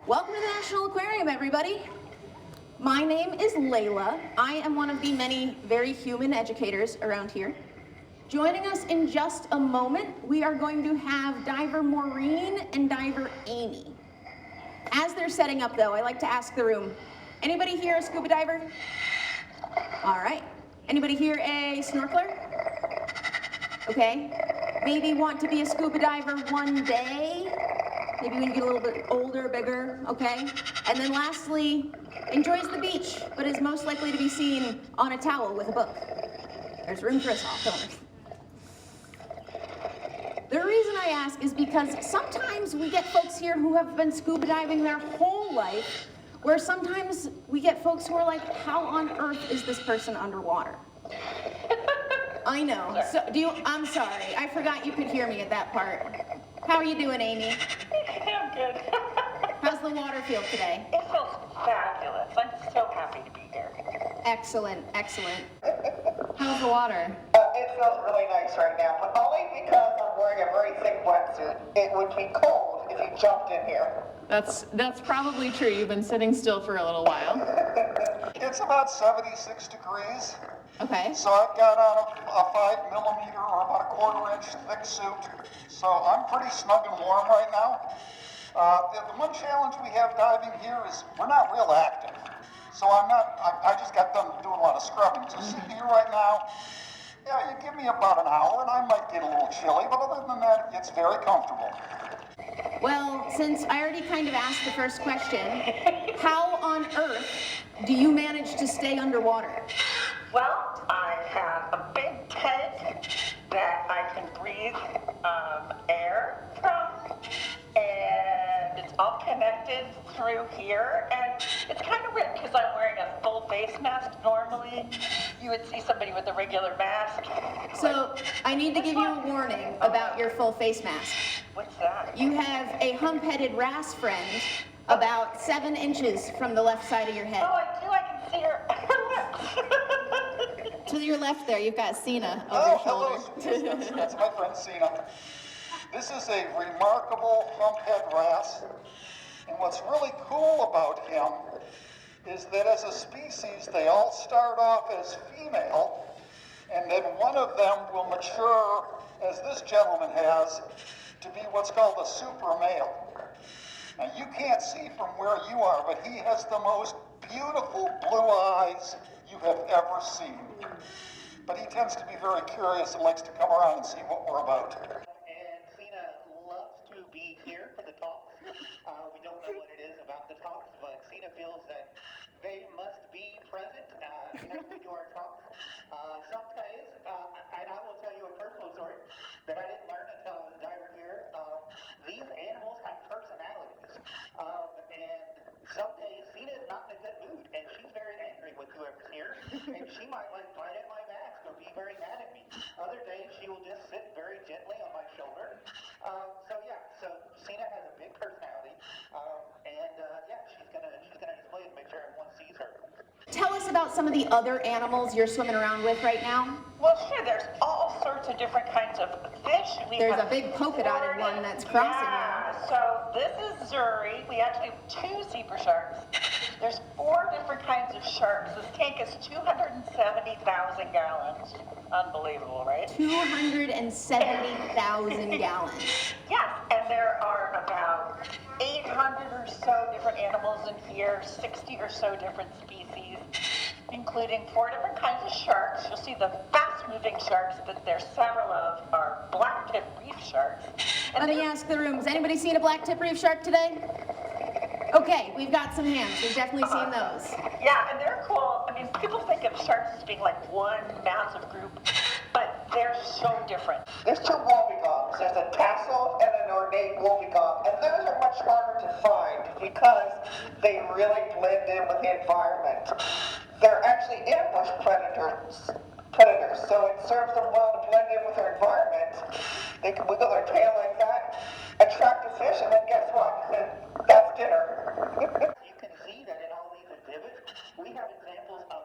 Welcome to the National Aquarium, everybody. My name is Layla. I am one of the many very human educators around here. Joining us in just a moment, we are going to have diver Maureen and diver Amy. As they're setting up though, I like to ask the room, anybody here a scuba diver? All right. Anybody here a snorkeler? Okay. Maybe want to be a scuba diver one day? Maybe when you get a little bit older, bigger, okay? And then lastly, enjoys the beach, but is most likely to be seen on a towel with a book. There's room for us all, don't there? The reason I ask is because sometimes we get folks here who have been scuba diving their whole life, where sometimes we get folks who are like, how on earth is this person underwater? I know. So I'm sorry. I forgot you could hear me at that part. How are you doing, Amy? I'm good. How's the water feel today? It feels fabulous. I'm so happy to be here. Excellent, excellent. How's the water? It feels really nice right now, but only because I'm wearing a very thick wetsuit. It would be cold if you jumped in here. That's probably true. You've been sitting still for a little while. It's about 76 degrees. Okay. So I've got on a 5 millimeter or about a 1/4 inch thick suit. So I'm pretty snug and warm right now. The one challenge we have diving here is we're not real active. So I just got done doing a lot of scrubbing. So sitting here right now, yeah, you give me about an hour and I might get a little chilly, but other than that, it's very comfortable. Well, since I already kind of asked the first question, how on earth do you manage to stay underwater? Well, I have a big tank that I can breathe air from, and it's all connected through here, and it's kind of weird because I'm wearing a full face mask. Normally, you would see somebody with a regular mask. So I need to give you a warning about your full face mask. What's that? You have a hump-headed wrasse friend about 7 inches from the left side of your head. Oh, I do. I can see her lips. To your left there, you've got Cena over Oh, your hello. shoulder. That's my friend Cena. This is a remarkable humphead wrasse. And what's really cool about him is that as a species, they all start off as female, and then one of them will mature, as this gentleman has, to be what's called a super male. Now you can't see from where you are, but he has the most beautiful blue eyes you have ever seen. But he tends to be very curious and likes to come around and see what we're about. And Cena loves to be here for the talks. We don't know what it is about the talks, but Cena feels that they must be present next to our talks. Some days, and I will tell you a personal story that I didn't learn until I was a diver here. These animals have personalities. And some days Cena is not in a good mood, and she's very angry with whoever's here. And she might like bite at my mask or be very mad at me. Other days she will just sit very gently on my shoulder. So Cena has a big personality. She's gonna display it to make sure everyone sees her. Tell us about some of the other animals you're swimming around with right now. Well, sure, there's all sorts of different kinds of fish. There's a big polka dotted one that's crossing you. So this is Zuri. We actually have 2 zebra sharks. There's 4 different kinds of sharks. This tank is 270,000 gallons. Unbelievable, right? 270,000 gallons. Yes, and there are about 800 or so different animals in here, 60 or so different species, including 4 different kinds of sharks. You'll see the fast-moving sharks that there's several of are Blacktip Reef sharks. And Let me ask the room, has anybody seen a blacktip reef shark today? Okay, we've got some hands. We've definitely seen those. Yeah, and they're cool. I mean, people think of sharks as being like one massive group, but they're so different. There's 2 woollygogs. There's a tassel and an ornate woollygon, and those are much harder to find because they really blend in with the environment. They're actually ambush predators, so it serves them well to blend in with their environment. They can wiggle their tail like that, attract the fish, and then guess what? That's dinner. You can see that in all these exhibits, we have examples of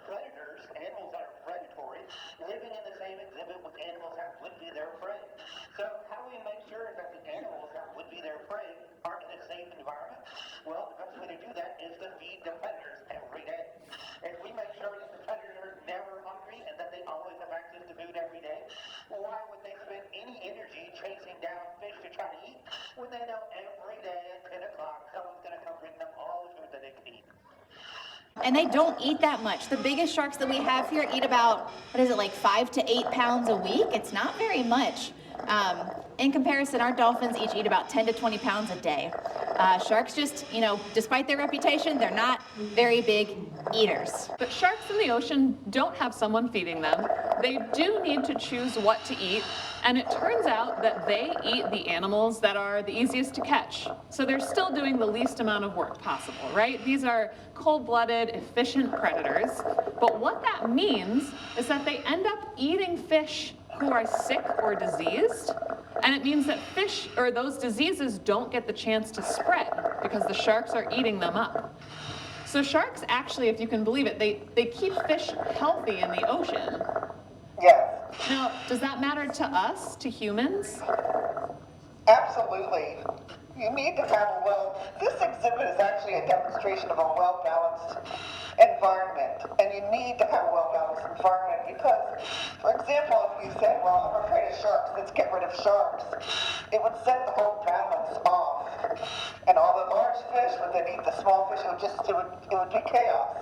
predators, animals that are predatory, living in the same exhibit with animals that would be their prey. So how do we make sure that the animals that would be their prey are in a safe environment? when they know every day at 10 o'clock someone's going to come bring them all the food that they can eat. And they don't eat that much. The biggest sharks that we have here eat about, what is it, like 5 to 8 pounds a week? It's not very much. In comparison, our dolphins each eat about 10 to 20 pounds a day. Sharks just, despite their reputation, they're not very big eaters. But sharks in the ocean don't have someone feeding them. They do need to choose what to eat, and it turns out that they eat the animals that are the easiest to catch. So they're still doing the least amount of work possible, right? These are cold-blooded, efficient predators. But what that means is that they end up eating fish who are sick or diseased, and it means that fish or those diseases don't get the chance to spread because the sharks are eating them up. So sharks actually, if you can believe it, they keep fish healthy in the ocean. Yes, Now, does that matter to us, to humans? absolutely. You need to have this exhibit is actually a demonstration of a well-balanced environment, and you need to have a well-balanced environment because, for example, if you said, well, I'm afraid of sharks, let's get rid of sharks, it would set the whole balance off. And all the large fish would then eat the small fish, it would be chaos.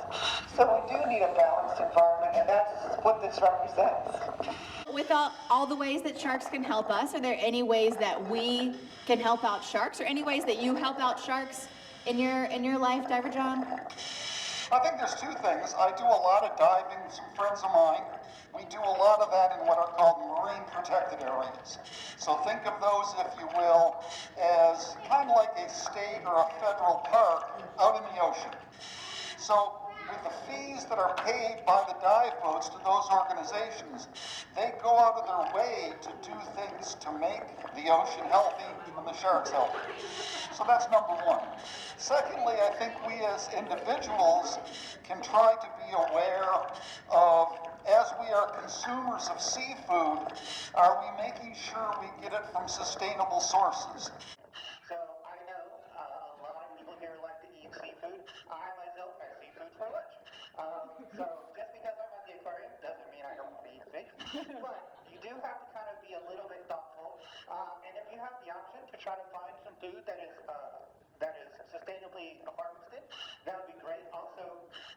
So we do need a balanced environment, and that's what this represents. With all the ways that sharks can help us, are there any ways that we can help out sharks, or any ways that you help out sharks in your life, Diver John? I think there's two things. I do a lot of diving with some friends of mine. We do a lot of that in what are called marine protected areas. So think of those, if you will, as kind of like a state or a federal park out in the ocean. So with the fees that are paid by the dive boats to those organizations, they go out of their way to do things to make the ocean healthy and the sharks healthy. So that's number one. Secondly, I think we as individuals can try to be aware of, as we are consumers of seafood, are we making sure we get it from sustainable sources? So I know a lot of people here like to eat seafood. I myself have seafood for lunch. So just because I'm at the aquarium doesn't mean I don't want to eat fish. But you do have to kind of be a little bit thoughtful. And if you have the option to try to find some food that is sustainably harvested, that would be great. Also,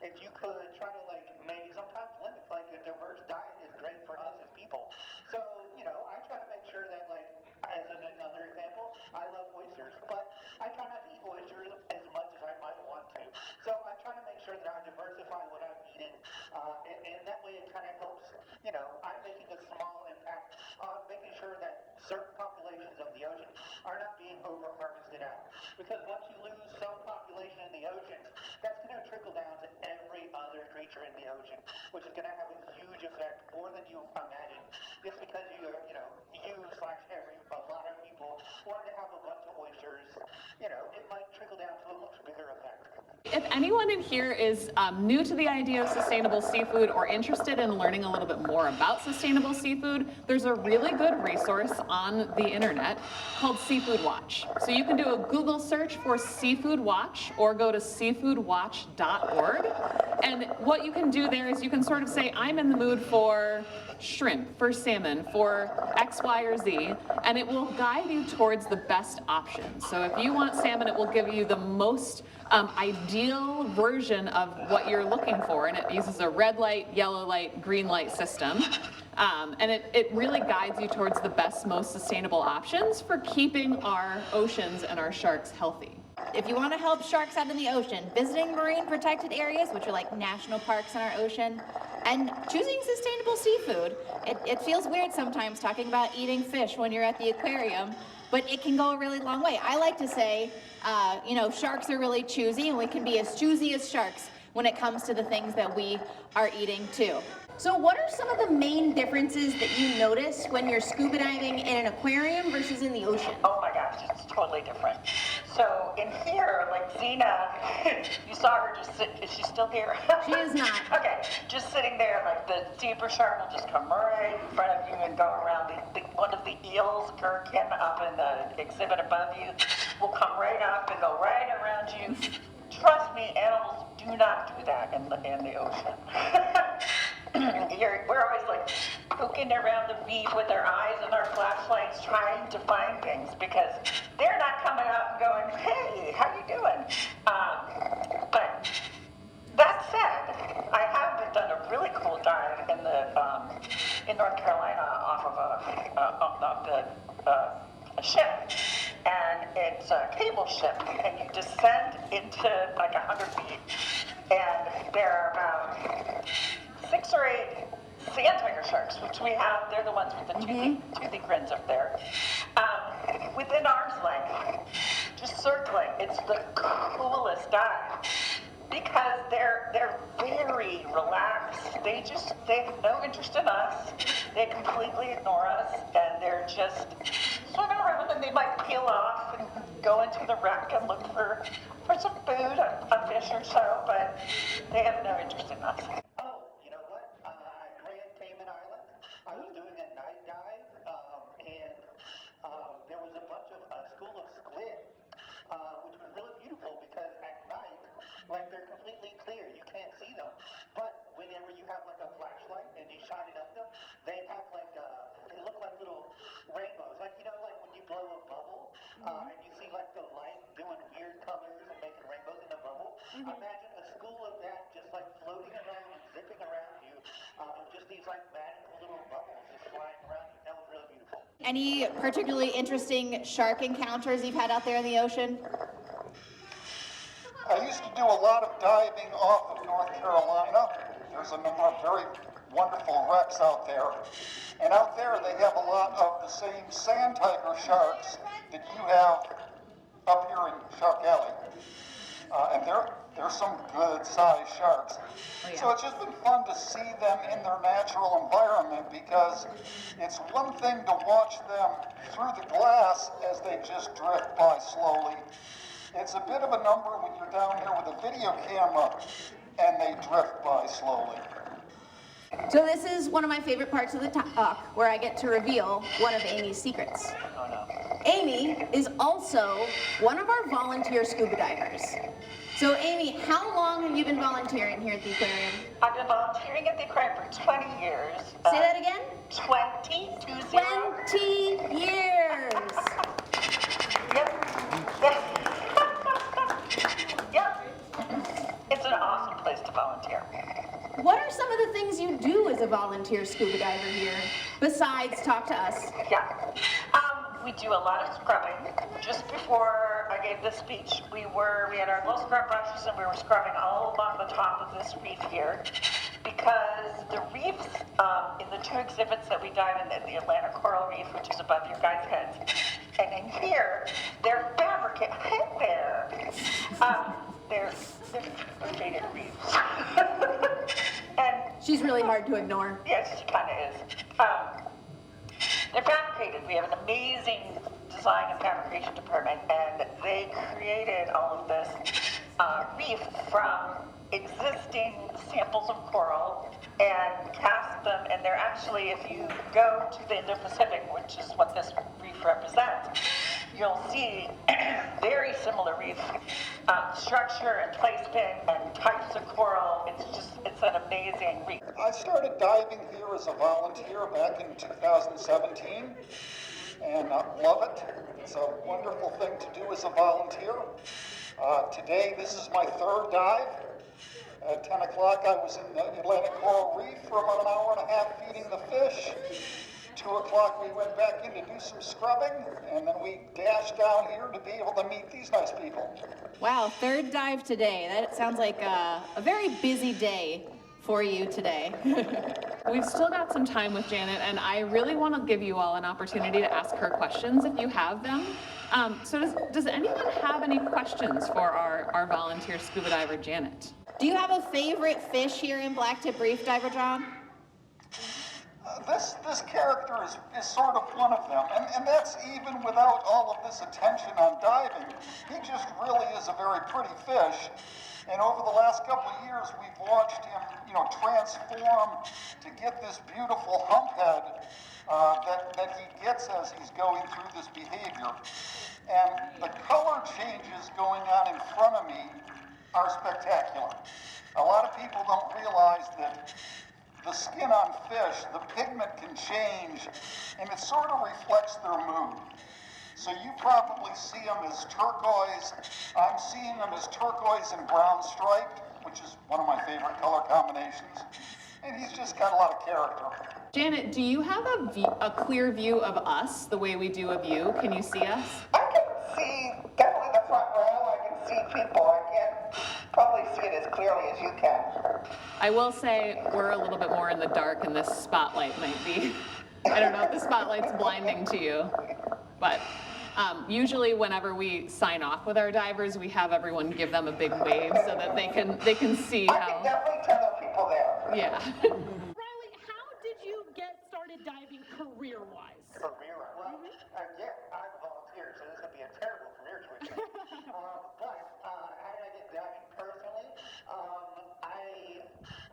if you could try to maybe sometimes limit, a diverse diet is great for us as people. So, I try to make sure that as another example, I love oysters, but I try not to eat oysters as much as I might want to. So I try to make sure that I diversify what I'm eating, and that way it kind of helps, I'm making a small impact on making sure that certain populations of the ocean are not being over-harvested out. Because once you lose some population in the ocean, that's going to trickle down to every other creature in the ocean, which is going to have a huge effect, more than you imagine. Just because a lot of people wanted to have a bunch of oysters, it might trickle down to a much bigger effect. If anyone in here is new to the idea of sustainable seafood or interested in learning a little bit more about sustainable seafood, there's a really good resource on the internet called Seafood Watch. So you can do a Google search for Seafood Watch or go to seafoodwatch.org. And what you can do there is you can sort of say, I'm in the mood for shrimp, for salmon, for X, Y, or Z, and it will guide you towards the best options. So if you want salmon, it will give you the most ideal version of what you're looking for, and it uses a red light, yellow light, green light system. And it really guides you towards the best, most sustainable options for keeping our oceans and our sharks healthy. If you want to help sharks out in the ocean, visiting marine protected areas, which are like national parks in our ocean, and choosing sustainable seafood, it feels weird sometimes talking about eating fish when you're at the aquarium, but it can go a really long way. I like to say, sharks are really choosy, and we can be as choosy as sharks when it comes to the things that we are eating too. So what are some of the main differences that you notice when you're scuba diving in an aquarium versus in the ocean? Oh my gosh, it's totally different. So in here, like Zena, you saw her just sit, is she still here? She is not. Okay, just sitting there, like the zebra shark will just come right in front of you and go around. One of the eels, gherkin, up in the exhibit above you, will come right up and go right around you. Trust me, animals do not do that in the ocean. We're always like, poking around the reef with our eyes and our flashlights trying to find things because they're not coming out and going, hey, how you doing? But that said, I have done a really cool dive in North Carolina off of a ship, and it's a cable ship, and you descend into like 100 feet, and there are about 6 or 8 sand tiger sharks, which we have. They're the ones with the toothy grins up there, within arm's length, just circling. It's the coolest dive. Because they're very relaxed. They have no interest in us. They completely ignore us, and they're just swimming around, and they might peel off and go into the wreck and look for some food, a fish or so, but they have no interest in us. Oh, you know what? At Grand Cayman Island, I was doing a night dive, and there was a bunch of school of squid, which was really beautiful because at night, like they're completely clear, you can't see them. But whenever you have like a flashlight and you shine it up them, they have like they look like little rainbows. Like like when you blow a bubble, and you see like the light doing weird colors and making rainbows in a bubble. Imagine a school of that just like floating around and zipping around you, just these like magical little bubbles just flying around you. That was really beautiful. Any particularly interesting shark encounters you've had out there in the ocean? I used to do a lot of diving off of North Carolina. There's a number of very wonderful wrecks out there. And out there they have a lot of the same sand tiger sharks that you have up here in Shark Alley. And they're some good sized sharks. So it's just been fun to see them in their natural environment because it's one thing to watch them through the glass as they just drift by slowly. It's a bit of a number when you're down here with a video camera and they drift by slowly. So this is one of my favorite parts of the talk, where I get to reveal one of Amy's secrets. Amy is also one of our volunteer scuba divers. So Amy, how long have you been volunteering here at the aquarium? I've been volunteering at the aquarium for 20 years. Say that again? 20 years! Yep. Yep. It's an awesome place to volunteer. What are some of the things you do as a volunteer scuba diver here, besides talk to us? Yeah. We do a lot of scrubbing. Just before I gave this speech, we had our little scrub brushes and we were scrubbing all along the top of this reef here because the reefs in the 2 exhibits that we dive in the Atlantic Coral Reef, which is above your guys' heads, and in here, they're fabricated. They're fabricated reefs. And She's really hard to ignore. yes, she kind of is. They're fabricated. We have an amazing design and fabrication department, and they created all of this reef from existing samples of coral and cast them. And they're actually, if you go to the Indo-Pacific, which is what this reef represents, you'll see very similar reef structure and placement and types of coral. It's an amazing reef. I started diving here as a volunteer back in 2017 and love it. It's a wonderful thing to do as a volunteer. Today, this is my 3rd dive. At 10 o'clock, I was in the Atlantic Coral Reef for about an hour and a half feeding the fish. 2 o'clock, we went back in to do some scrubbing, and then we dashed down here to be able to meet these nice people. Wow, 3rd dive today. That sounds like a very busy day for you today. We've still got some time with Janet, and I really want to give you all an opportunity to ask her questions if you have them. So does anyone have any questions for our volunteer scuba diver, Janet? Do you have a favorite fish here in Blacktip Reef, Diver John? This character is sort of one of them, and that's even without all of this attention on diving. He just really is a very pretty fish, and over the last couple of years, we've watched him, transform to get this beautiful humphead that he gets as he's going through this behavior. And the color changes going on in front of me are spectacular. A lot of people don't realize that the skin on fish, the pigment can change, and it sort of reflects their mood. So you probably see them as turquoise. I'm seeing them as turquoise and brown striped, which is one of my favorite color combinations. And he's just got a lot of character. Janet, do you have a clear view of us the way we do of you? Can you see us? I can see definitely the front row. I can see people. I can't probably see it as clearly as you can. I will say we're a little bit more in the dark and this spotlight might be, I don't know if the spotlight's blinding to you, but usually whenever we sign off with our divers, we have everyone give them a big wave so that they can see I how. can definitely tell there are people there. Yeah. Riley, how did you get started diving career-wise? Career, well, again, I'm a volunteer, so this would be a terrible career choice. But how did I get diving personally?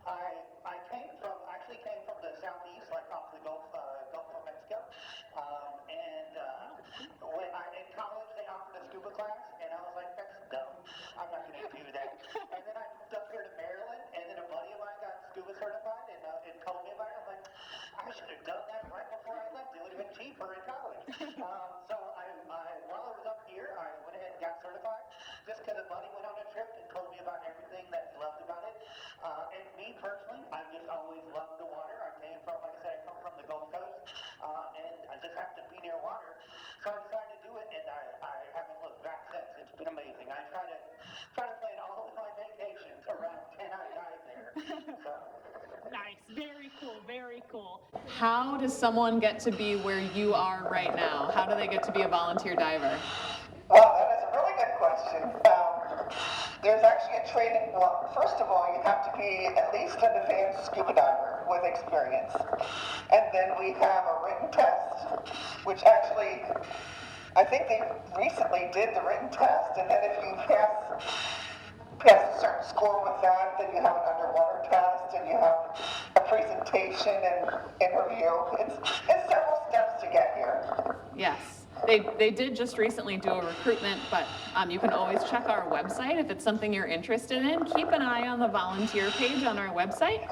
I actually came from the southeast, like off the Gulf of Mexico. When in college, they offered a scuba class, and I was like, that's dumb. I'm not going to do that. And then I moved up here to Maryland, and then a buddy of mine got scuba certified and told me about it. I'm like, I should have done that right before I left. It would have been cheaper in college. So while I was up here, I went ahead and got certified just because a buddy went on a trip and told me about everything that he loved about it. And me personally, I've just always loved the water. I came from, like I said, I come from the Gulf Coast, and I just happened to be near water. So I decided to do it, and I haven't looked back since. It's been amazing. I try to plan all of my vacations around can I dive there. So. Nice, very cool, very cool. How does someone get to be where you are right now? How do they get to be a volunteer diver? Well, that is a really good question. There's actually a training. Well, first of all, you have to be at least an advanced scuba diver with experience. And then we have a written test, which actually, I think they recently did the written test. And then if you pass a certain score with that, then you have an underwater test, and you have a presentation and interview. It's several steps to get here. Yes. They did just recently do a recruitment, but you can always check our website if it's something you're interested in. Keep an eye on the volunteer page on our website,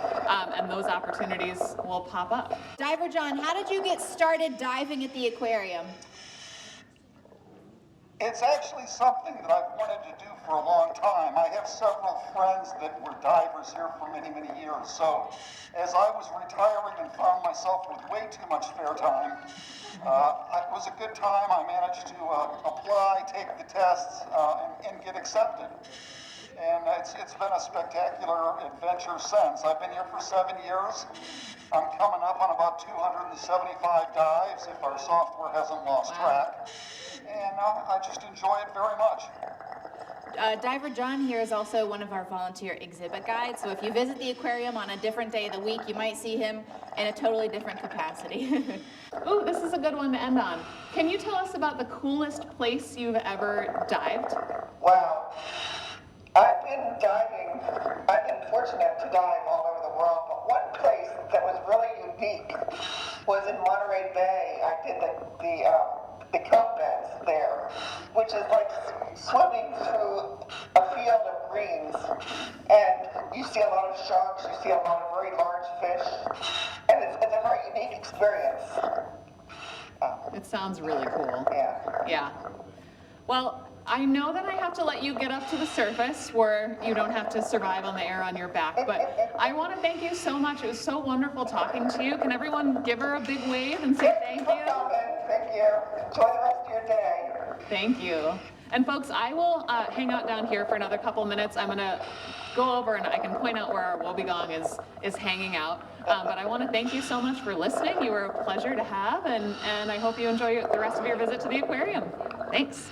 and those opportunities will pop up. Diver John, how did you get started diving at the aquarium? It's actually something that I've wanted to do for a long time. I have several friends that were divers here for many, many years. So as I was retiring and found myself with way too much spare time, it was a good time. I managed to apply, take the tests, and get accepted. And it's been a spectacular adventure since. I've been here for 7 years. I'm coming up on about 275 dives if our software hasn't lost track. And I just enjoy it very much. Diver John here is also one of our volunteer exhibit guides, so if you visit the aquarium on a different day of the week, you might see him in a totally different capacity. Ooh, this is a good one to end on. Can you tell us about the coolest place you've ever dived? Wow. I've been fortunate to dive all over the world, but one place that was really unique was in Monterey Bay. I did the kelp beds there, which is like swimming through a field of greens, and you see a lot of sharks, you see a lot of very large fish, and it's a very unique experience. It sounds really cool. Yeah. Yeah. Well, I know that I have to let you get up to the surface where you don't have to survive on the air on your back, but I want to thank you so much. It was so wonderful talking to you. Can everyone give her a big wave and say thank you? Thank you. Enjoy the rest of your day. Thank you. And folks, I will hang out down here for another couple minutes. I'm going to go over and I can point out where our wobbegong is hanging out. But I want to thank you so much for listening. You were a pleasure to have, and I hope you enjoy the rest of your visit to the aquarium. Thanks.